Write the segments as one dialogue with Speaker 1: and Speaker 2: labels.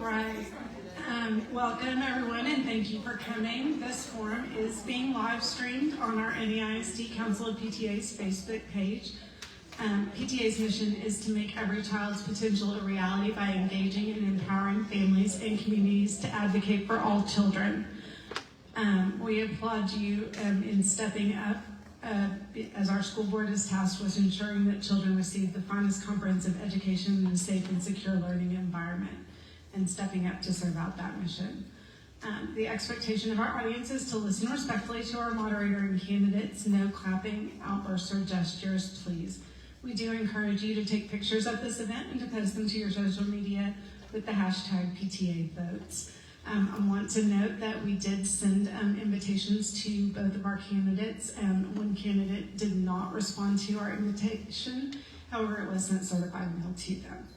Speaker 1: right. Welcome, everyone, and thank you for coming. This forum is being live streamed on our NEISD Council of PTA's Facebook page. PTA's mission is to make every child's potential a reality by engaging and empowering families and communities to advocate for all children. We applaud you in stepping up as our school board is tasked with ensuring that children receive the finest comprehensive education in a safe and secure learning environment, and stepping up to serve out that mission. The expectation of our audience is to listen respectfully to our moderator and candidates. No clapping, outbursts, or gestures, please. We do encourage you to take pictures of this event and to post them to your social media with the hashtag PTA Votes. I want to note that we did send invitations to both of our candidates, and one candidate did not respond to our invitation. However, it was sent certified mail to them.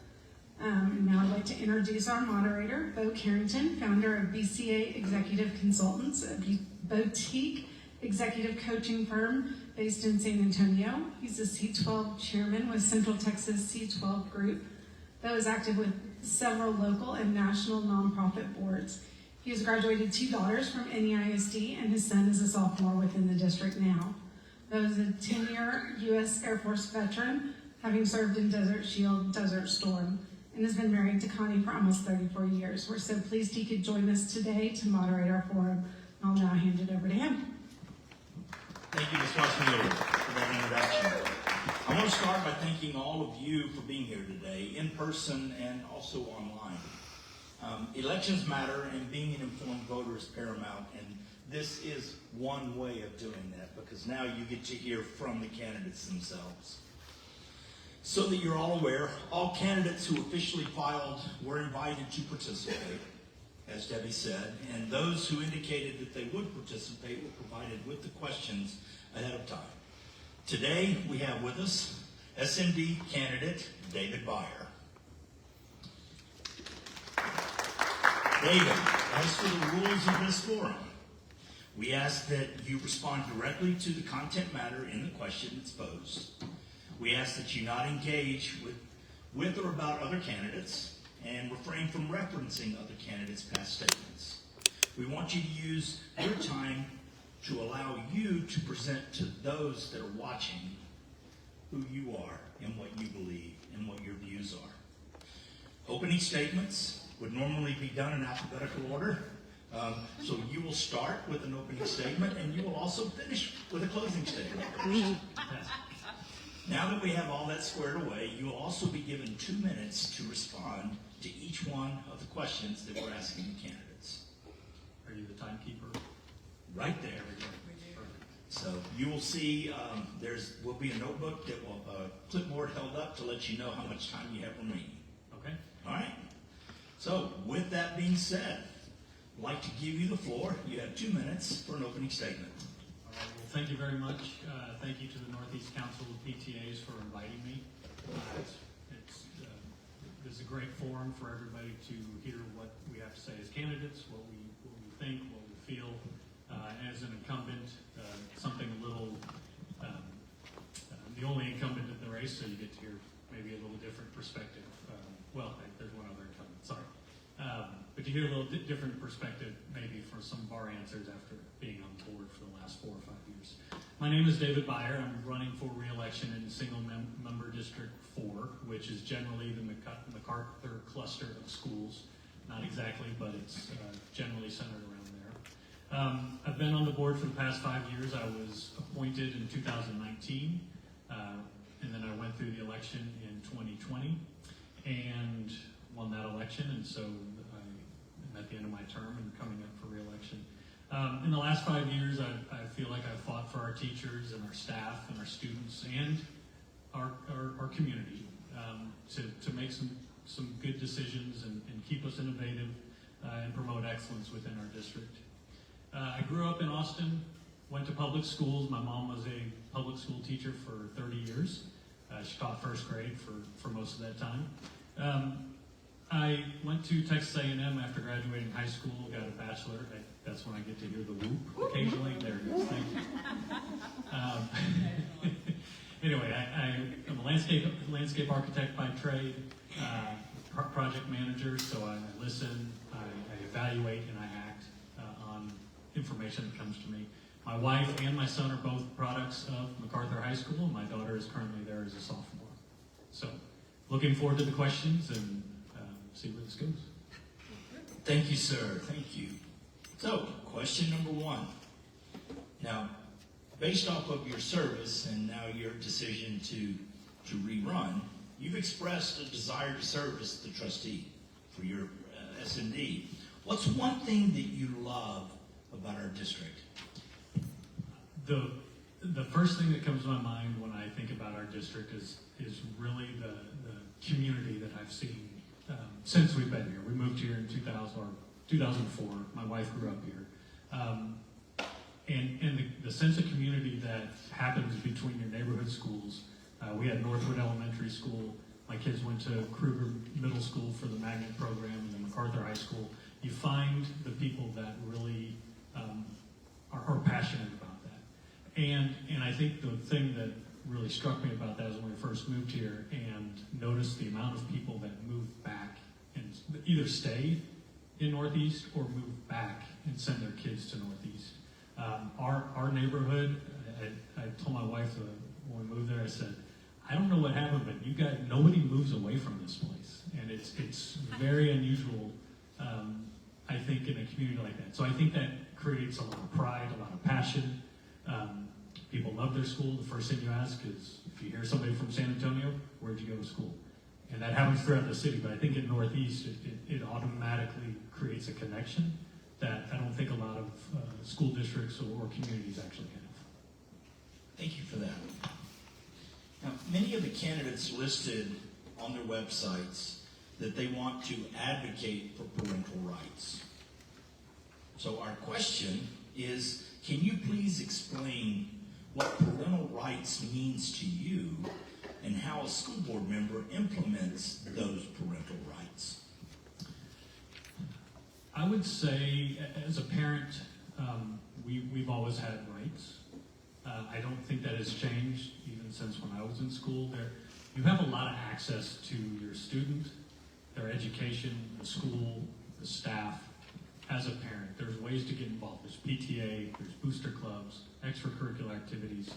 Speaker 1: Now I'd like to introduce our moderator, Bo Carrington, founder of BCA Executive Consultants, a boutique executive coaching firm based in San Antonio. He's a C12 chairman with Central Texas C12 Group. Bo is active with several local and national nonprofit boards. He has graduated 2 daughters from NEISD, and his son is a sophomore within the district now. Bo is a 10-year U.S. Air Force veteran, having served in Desert Shield, Desert Storm, and has been married to Connie for almost 34 years. We're so pleased he could join us today to moderate our forum. I'll now hand it over to him.
Speaker 2: Thank you, Ms. Westmiller, for that introduction. I want to start by thanking all of you for being here today, in person and also online. Elections matter, and being an informed voter is paramount, and this is one way of doing that, because now you get to hear from the candidates themselves. So that you're all aware, all candidates who officially filed were invited to participate, as Debbie said, and those who indicated that they would participate were provided with the questions ahead of time. Today, we have with us SMD candidate David Byer. David, as for the rules of this forum, we ask that you respond directly to the content matter in the question that's posed. We ask that you not engage with or about other candidates and refrain from referencing other candidates' past statements. We want you to use your time to allow you to present to those that are watching who you are and what you believe and what your views are. Opening statements would normally be done in alphabetical order. So you will start with an opening statement, and you will also finish with a closing statement. Now that we have all that squared away, you will also be given 2 minutes to respond to each one of the questions that we're asking the candidates.
Speaker 3: Are you the timekeeper?
Speaker 2: Right there. So you will see will be a notebook that will clipboard held up to let you know how much time you have remaining.
Speaker 3: Okay.
Speaker 2: All right. So with that being said, I'd like to give you the floor. You have 2 minutes for an opening statement.
Speaker 3: All right. Well, thank you very much. Thank you to the Northeast Council of PTAs for inviting me. This is a great forum for everybody to hear what we have to say as candidates, what we think, what we feel. As an incumbent, something a little, the only incumbent in the race, so you get to hear maybe a little different perspective. There's one other incumbent, sorry. But you hear a little different perspective maybe for some of our answers after being on the board for the last 4 or 5 years. My name is David Byer. I'm running for re-election in single member District 4, which is generally the MacArthur cluster of schools. Not exactly, but it's generally centered around there. I've been on the board for the past 5 years. I was appointed in 2019, and then I went through the election in 2020 and won that election, and so I'm at the end of my term and coming up for re-election. In the last 5 years, I feel like I've fought for our teachers and our staff and our students and our community to make some good decisions and keep us innovative and promote excellence within our district. I grew up in Austin, went to public schools. My mom was a public school teacher for 30 years. She taught first grade for most of that time. I went to Texas A&M after graduating high school, got a bachelor. That's when I get to hear the whoop occasionally. There it is. Thank you. Anyway, I'm a landscape architect by trade. project manager, so I listen, I evaluate, and I act on information that comes to me. My wife and my son are both products of MacArthur High School. My daughter is currently there as a sophomore. So, looking forward to the questions and see where this goes.
Speaker 2: Thank you, sir. Thank you. So, question number one. Now, based off of your service and now your decision to rerun, you've expressed a desire to serve as the trustee for your SMD. What's one thing that you love about our district?
Speaker 3: The first thing that comes to my mind when I think about our district is really the community that I've seen since we've been here. We moved here in 2004. My wife grew up here. And the sense of community that happens between your neighborhood schools. We had Northwood Elementary School. My kids went to Kruger Middle School for the magnet program and then MacArthur High School. You find the people that really are passionate about that. And I think the thing that really struck me about that is when we first moved here and noticed the amount of people that moved back and either stay in Northeast or move back and send their kids to Northeast. Our neighborhood, I told my wife when we moved there, I said, I don't know what happened, but nobody moves away from this place. And it's very unusual, I think, in a community like that. So I think that creates a lot of pride, a lot of passion. People love their school. The first thing you ask is, if you hear somebody from San Antonio, where'd you go to school? And that happens throughout the city, but I think in Northeast, it automatically creates a connection that I don't think a lot of school districts or communities actually have.
Speaker 2: Thank you for that. Now, many of the candidates listed on their websites that they want to advocate for parental rights. So our question is, can you please explain what parental rights means to you and how a school board member implements those parental rights?
Speaker 3: I would say, as a parent, we've always had rights. I don't think that has changed even since when I was in school. You have a lot of access to your student, their education, the school, the staff. As a parent, there's ways to get involved. There's PTA, there's booster clubs, extracurricular activities.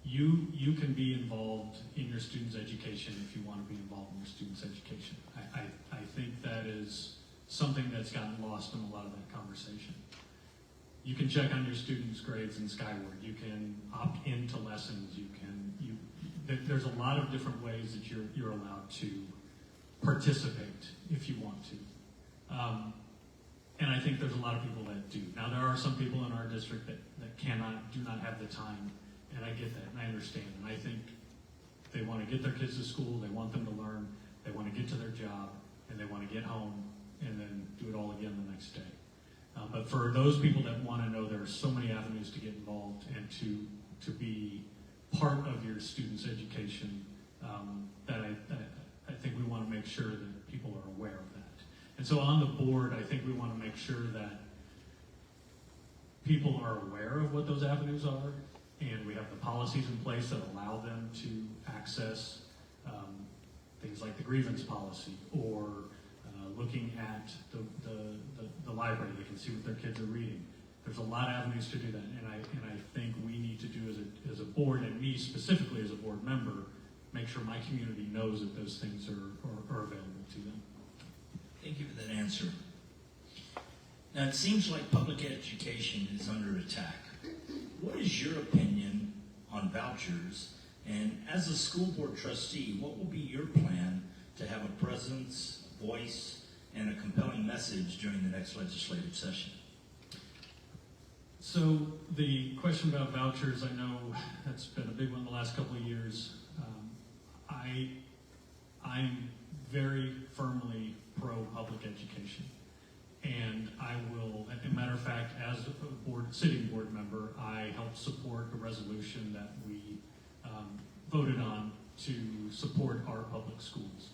Speaker 3: You can be involved in your student's education if you want to be involved in your student's education. I think that is something that's gotten lost in a lot of that conversation. You can check on your students' grades in Skyward. You can opt into lessons. There's a lot of different ways that you're allowed to participate if you want to. And I think there's a lot of people that do. Now, there are some people in our district that do not have the time, and I get that, and I understand. And I think they want to get their kids to school, they want them to learn, they want to get to their job, and they want to get home, and then do it all again the next day. But for those people that want to know, there are so many avenues to get involved and to be part of your student's education that I think we want to make sure that people are aware of that. And so on the board, I think we want to make sure that people are aware of what those avenues are, and we have the policies in place that allow them to access things like the grievance policy, or looking at the library. They can see what their kids are reading. There's a lot of avenues to do that, and I think we need to do as a board, and me specifically as a board member, make sure my community knows that those things are available to them.
Speaker 2: Thank you for that answer. Now, it seems like public education is under attack. What is your opinion on vouchers? And as a school board trustee, what will be your plan to have a presence, voice, and a compelling message during the next legislative session?
Speaker 3: So the question about vouchers, I know that's been a big one the last couple of years. I'm very firmly pro-public education. And I will, as a matter of fact, as a sitting board member, I helped support a resolution that we voted on to support our public schools.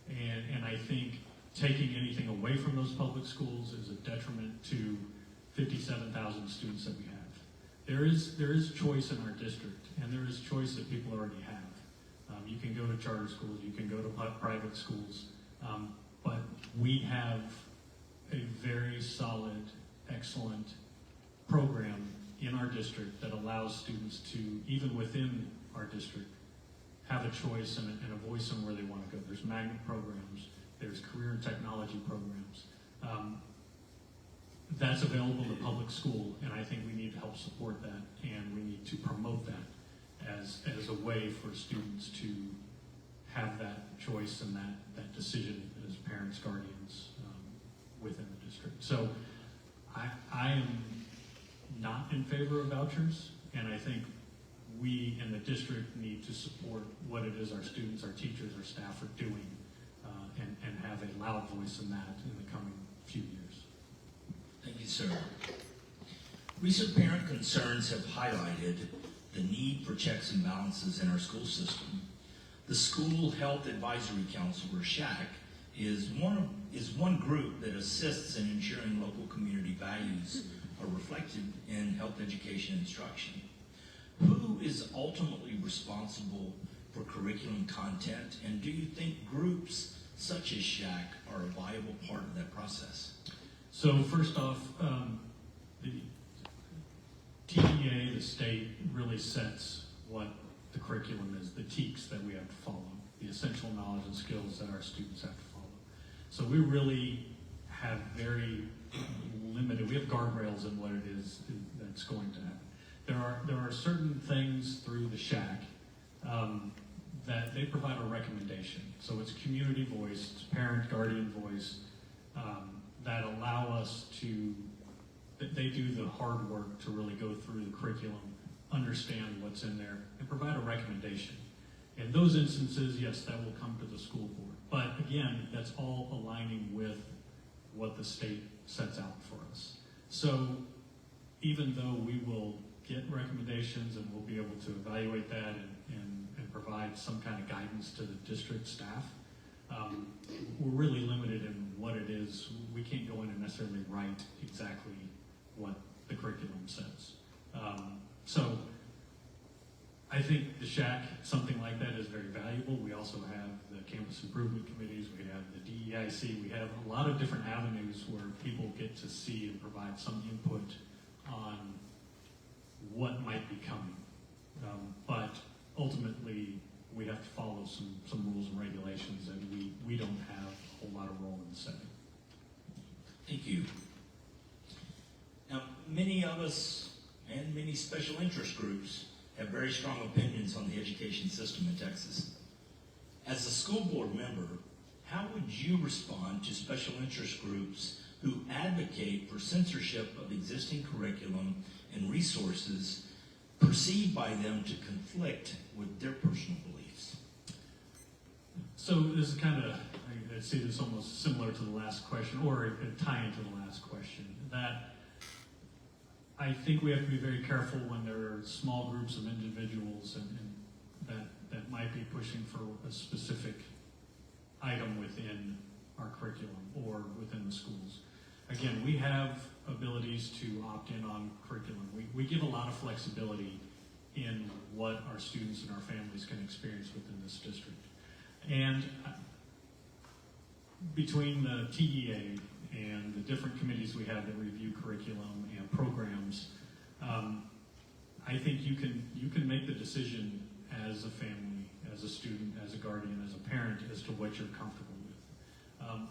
Speaker 3: And I think taking anything away from those public schools is a detriment to 57,000 students that we have. There is choice in our district, and there is choice that people already have. You can go to charter schools, you can go to private schools. But we have a very solid, excellent program in our district that allows students to, even within our district, have a choice and a voice in where they want to go. There's magnet programs, there's career and technology programs. That's available to public school, and I think we need to help support that, and we need to promote that as a way for students to have that choice and that decision as parents, guardians within the district. So I am not in favor of vouchers, and I think we in the district need to support what it is our students, our teachers, our staff are doing, and have a loud voice in that in the coming few years.
Speaker 2: Thank you, sir. Recent parent concerns have highlighted the need for checks and balances in our school system. The School Health Advisory Council, or SHAC, is one group that assists in ensuring local community values are reflected in health education instruction. Who is ultimately responsible for curriculum content, and do you think groups such as SHAC are a viable part of that process?
Speaker 3: So first off, the TEA, the state, really sets what the curriculum is, the TEKS that we have to follow, the essential knowledge and skills that our students have to follow. So we really have very limited, we have guardrails in what it is that's going to happen. There are certain things through the SHAC that they provide a recommendation. So it's community voice, it's parent, guardian voice, that allow us to, they do the hard work to really go through the curriculum, understand what's in there, and provide a recommendation. In those instances, yes, that will come to the school board. But again, that's all aligning with what the state sets out for us. So even though we will get recommendations and we'll be able to evaluate that and provide some kind of guidance to the district staff, we're really limited in what it is. We can't go in and necessarily write exactly what the curriculum says. So I think the SHAC, something like that, is very valuable. We also have the campus improvement committees, we have the DEIC, we have a lot of different avenues where people get to see and provide some input on what might be coming. But ultimately, we have to follow some rules and regulations, and we don't have a whole lot of role in setting.
Speaker 2: Thank you. Now, many of us and many special interest groups have very strong opinions on the education system in Texas. As a school board member, how would you respond to special interest groups who advocate for censorship of existing curriculum and resources perceived by them to conflict with their personal beliefs?
Speaker 3: So this is kind of, I see this almost similar to the last question, or a tie into the last question, that I think we have to be very careful when there are small groups of individuals and that might be pushing for a specific item within our curriculum or within the schools. Again, we have abilities to opt in on curriculum. We give a lot of flexibility in what our students and our families can experience within this district. And between the TEA and the different committees we have that review curriculum and programs, I think you can make the decision as a family, as a student, as a guardian, as a parent, as to what you're comfortable with.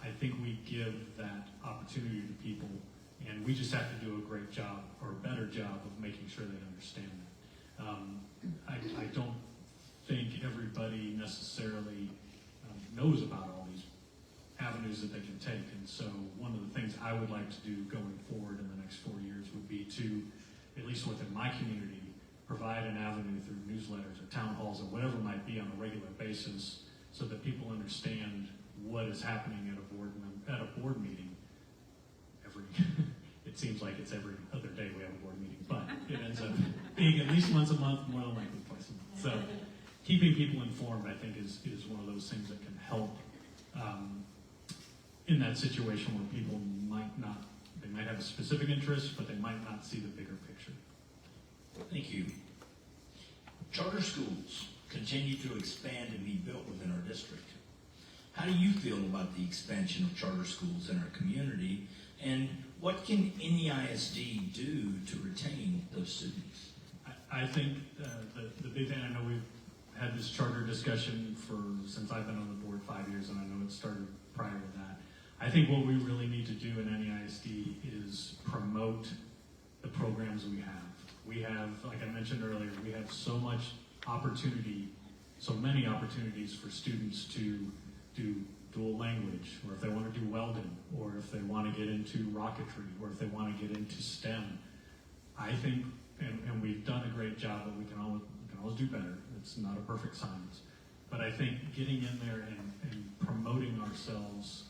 Speaker 3: I think we give that opportunity to people, and we just have to do a great job or a better job of making sure they understand that. I don't think everybody necessarily knows about all these avenues that they can take, and so one of the things I would like to do going forward in the next 4 years would be to, at least within my community, provide an avenue through newsletters or town halls or whatever it might be on a regular basis so that people understand what is happening at a board meeting. It seems like it's every other day we have a board meeting, but it ends up being at least once a month, more than likely twice a month. So keeping people informed, I think, is one of those things that can help in that situation where people might have a specific interest, but they might not see the bigger picture.
Speaker 2: Thank you. Charter schools continue to expand and be built within our district. How do you feel about the expansion of charter schools in our community? And what can NEISD do to retain those students?
Speaker 3: I think the big thing, I know we've had this charter discussion since I've been on the board 5 years, and I know it started prior to that. I think what we really need to do in NEISD is promote the programs we have. We have, like I mentioned earlier, we have so much opportunity, so many opportunities for students to do dual language, or if they want to do welding, or if they want to get into rocketry, or if they want to get into STEM. I think, and we've done a great job, but we can always do better. It's not a perfect science. But I think getting in there and promoting ourselves,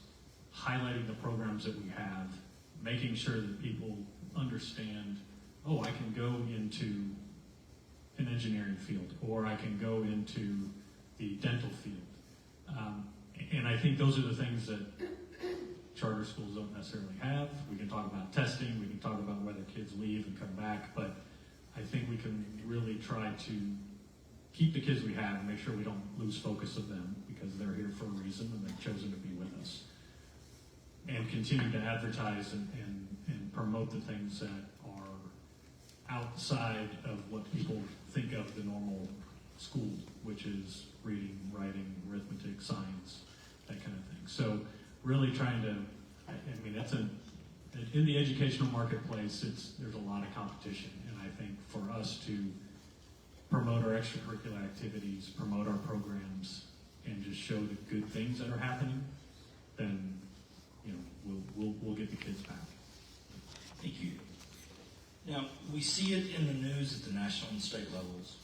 Speaker 3: highlighting the programs that we have, making sure that people understand, oh, I can go into an engineering field, or I can go into the dental field. And I think those are the things that charter schools don't necessarily have. We can talk about testing, we can talk about whether kids leave and come back, but I think we can really try to keep the kids we have and make sure we don't lose focus of them, because they're here for a reason and they've chosen to be with us. And continue to advertise and promote the things that are outside of what people think of the normal school, which is reading, writing, arithmetic, science, that kind of thing. So really trying to, I mean, in the educational marketplace, there's a lot of competition, and I think for us to promote our extracurricular activities, promote our programs, and just show the good things that are happening, then we'll get the kids back.
Speaker 2: Thank you. Now, we see it in the news at the national and state levels.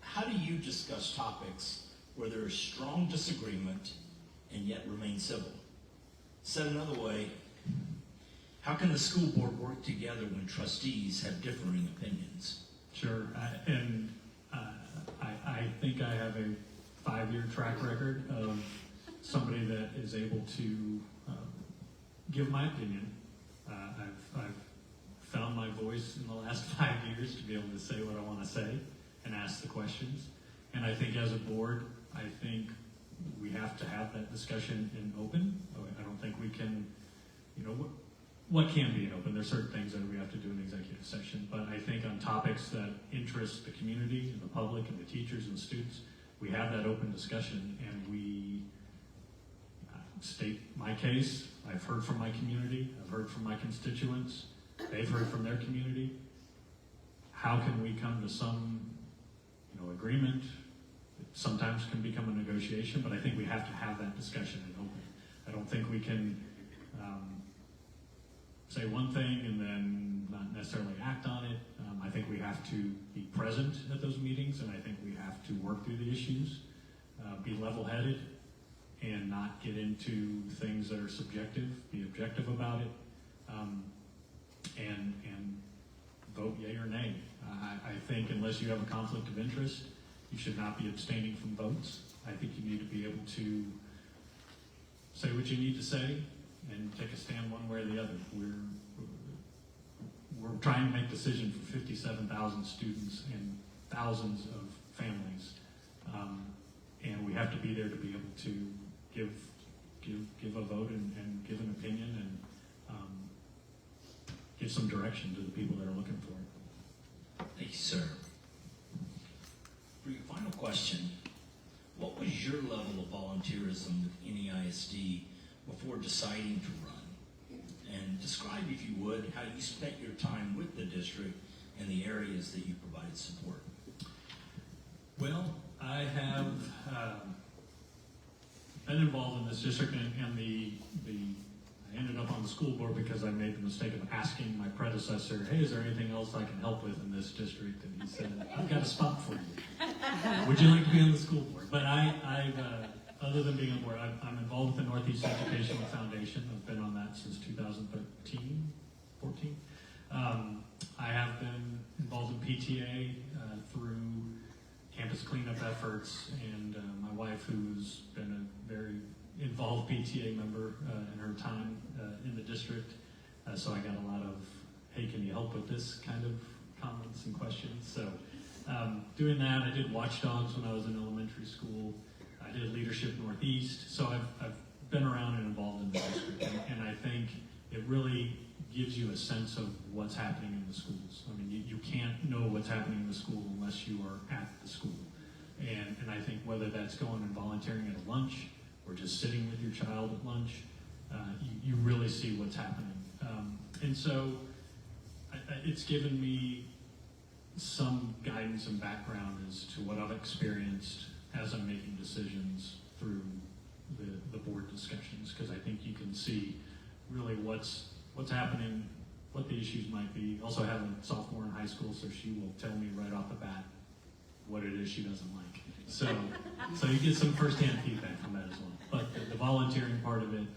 Speaker 2: How do you discuss topics where there is strong disagreement and yet remain civil? Said another way, how can the school board work together when trustees have differing opinions?
Speaker 3: Sure, I think I have a 5-year track record of somebody that is able to give my opinion. I've found my voice in the last 5 years to be able to say what I want to say and ask the questions. And I think as a board, I think we have to have that discussion in open. I don't think we can, what can be in open? There's certain things that we have to do in executive session, but I think on topics that interest the community and the public and the teachers and the students, we have that open discussion and we state my case. I've heard from my community, I've heard from my constituents, they've heard from their community. How can we come to some agreement? It sometimes can become a negotiation, but I think we have to have that discussion in open. I don't think we can say one thing and then not necessarily act on it. I think we have to be present at those meetings, and I think we have to work through the issues, be level-headed, and not get into things that are subjective, be objective about it, and vote yay or nay. I think unless you have a conflict of interest, you should not be abstaining from votes. I think you need to be able to say what you need to say and take a stand one way or the other. We're trying to make decisions for 57,000 students and thousands of families, and we have to be there to be able to give a vote and give an opinion and give some direction to the people that are looking for it.
Speaker 2: Thank you, sir. For your final question, what was your level of volunteerism with NEISD before deciding to run? And describe, if you would, how you spent your time with the district and the areas that you provided support.
Speaker 3: Well, I have been involved in this district, and I ended up on the school board because I made the mistake of asking my predecessor, hey, is there anything else I can help with in this district? And he said, I've got a spot for you. Would you like to be on the school board? But I've other than being on board, I'm involved with the Northeast Educational Foundation. I've been on that since 2013, 14. I have been involved in PTA through campus cleanup efforts, and my wife, who's been a very involved PTA member in her time in the district. So I got a lot of, hey, can you help with this kind of comments and questions? So doing that, I did Watchdogs when I was in elementary school. I did Leadership Northeast. So I've been around and involved in the district, and I think it really gives you a sense of what's happening in the schools. I mean, you can't know what's happening in the school unless you are at the school. And I think whether that's going and volunteering at a lunch or just sitting with your child at lunch, you really see what's happening. And so it's given me some guidance and background as to what I've experienced as I'm making decisions through the board discussions, because I think you can see really what's happening, what the issues might be. Also have a sophomore in high school, so she will tell me right off the bat what it is she doesn't like. So you get some firsthand feedback from that as well. But the volunteering part of it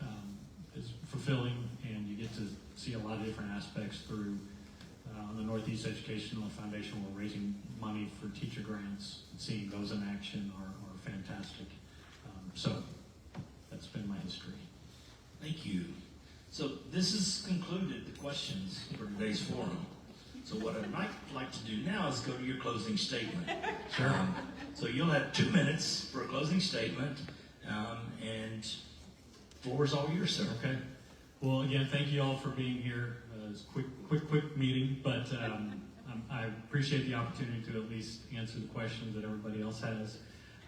Speaker 3: is fulfilling, and you get to see a lot of different aspects through on the Northeast Educational Foundation. We're raising money for teacher grants, and seeing those in action are fantastic. So that's been my history.
Speaker 2: Thank you. So this has concluded the questions for today's forum. So what I'd like to do now is go to your closing statement.
Speaker 3: Sure.
Speaker 2: So you'll have 2 minutes for a closing statement, and floor is all yours, sir.
Speaker 3: Okay. Well, again, thank you all for being here. It's a quick meeting, but I appreciate the opportunity to at least answer the questions that everybody else has.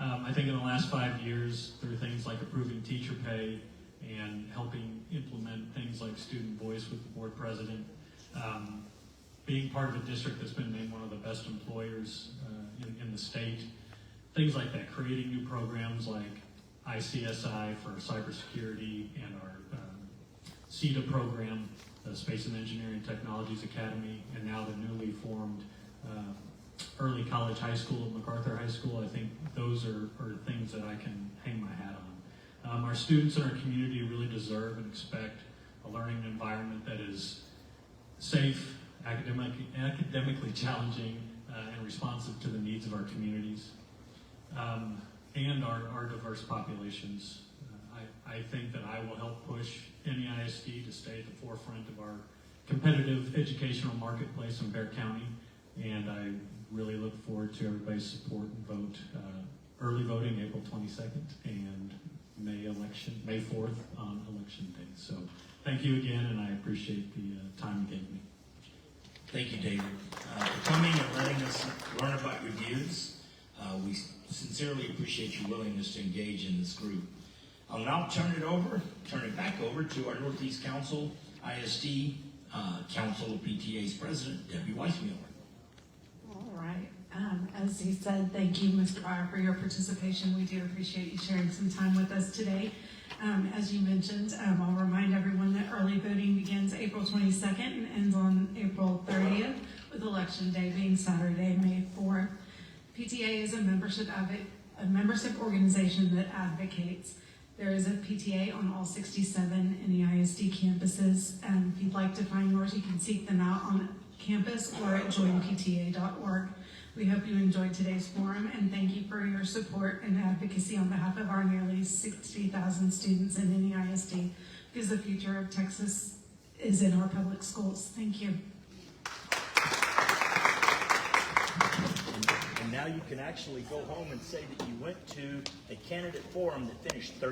Speaker 3: I think in the last 5 years, through things like approving teacher pay and helping implement things like student voice with the board president, being part of a district that's been named one of the best employers in the state, things like that, creating new programs like ICSI for cybersecurity and our CETA program, the Space and Engineering Technologies Academy, and now the newly formed Early College High School at MacArthur High School. I think those are things that I can hang my hat on. Our students in our community really deserve and expect a learning environment that is safe, academically challenging, and responsive to the needs of our communities, and our diverse populations. I think that I will help push NEISD to stay at the forefront of our competitive educational marketplace in Bexar County, and I really look forward to everybody's support and vote. Early voting April 22nd and May 4th on election day. So thank you again, and I appreciate the time you gave me.
Speaker 2: Thank you, David, for coming and letting us learn about your views. We sincerely appreciate your willingness to engage in this group. I'll now turn it back over to our Northeast Council, ISD, Council of PTA's President, Debbie Weissmuller.
Speaker 1: All right. As he said, thank you, Mr. Byer, for your participation. We do appreciate you sharing some time with us today. As you mentioned, I'll remind everyone that early voting begins April 22nd and ends on April 30th, with Election Day being Saturday, May 4th. PTA is a membership organization that advocates. There is a PTA on all 67 NEISD campuses. If you'd like to find yours, you can seek them out on campus or at joinpta.org. We hope you enjoyed today's forum, and thank you for your support and advocacy on behalf of our nearly 60,000 students in NEISD, because the future of Texas is in our public schools. Thank you.
Speaker 4: And now you can actually go home and say that you went to a candidate forum that finished 30.